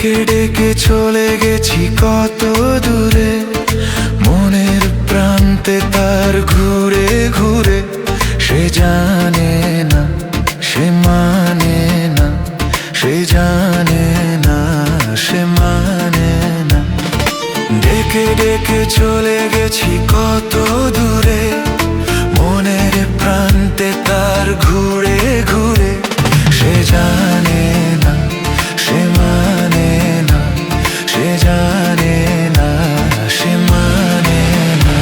ডেকে ডেকে চলে গেছি কত দূরে, মনের প্রান্তে তার ঘুরে ঘুরে। সে জানে না, সে মানে না, সে জানে না, সে মানে না। ডেকে ডেকে চলে গেছি কত দূরে, মনের প্রান্তে তার ঘুরে ঘুরে। সে জানে না, সে মানে না, সে জানে না, সে মানে না।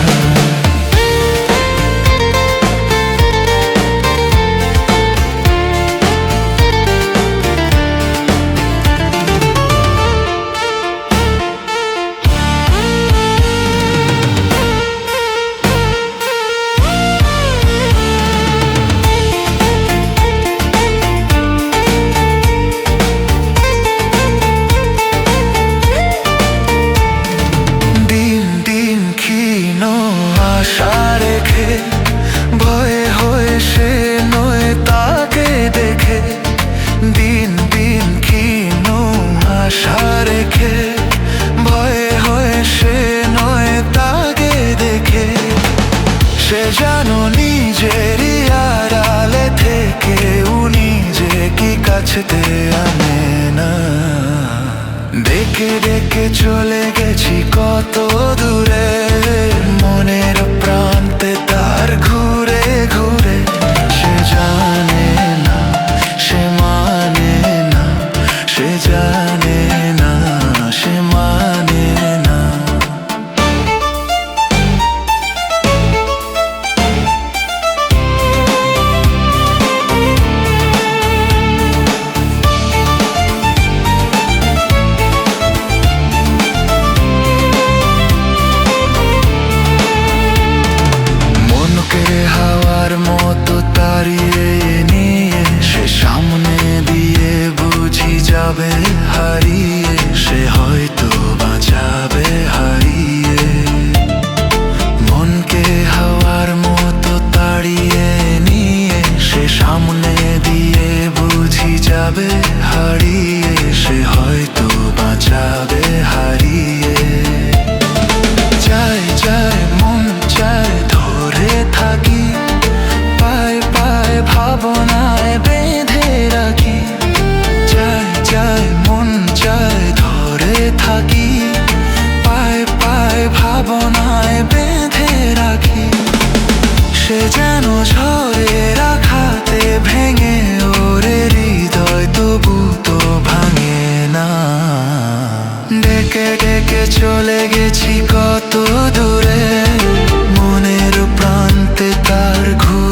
আশা রেখে ভয়ে হয়ে সে নয় তাকে দেখে, দিন দিন ক্ষীণ আশা রেখে ভয়ে হয়ে সে নয় তাকে দেখে। সে জানো নিজেরই আড়ালে থেকে নিজেকে কাছেতে আনে না। ডেকে ডেকে চলে গেছি কত দূরে, মনের প্রান্তে তার ঘুরে ঘুরে। সে জানে না, সে মানে না, সে জানে না, সে মানে না। হাওয়ার মতো তাড়িয়ে নিয়ে সে সামনে দিয়ে বুঝি যাবে হারিয়ে, সে হয়তো বাঁচাবে হারিয়ে। মনকে হাওয়ার মতো তাড়িয়ে নিয়ে সে সামনে দিয়ে বুঝি যাবে হারিয়ে, সে হয়তো বাঁচাবে হারিয়ে। যায় যায় মন চায় ধরে থাকি, পায়ে পায়ে ভাবনায় বেঁধে রাখি। যায় যায় মন চায় ধরে থাকি, পায়ে পায়ে ভাবনায় বেঁধে রাখি। সে যেন ঝরে রাখাতে ভেঙে ওরে হৃদয়, তবু তো ভাঙে না। ডেকে ডেকে চলে গেছি কত দূরে, মনের প্রান্তে তার ঘুরে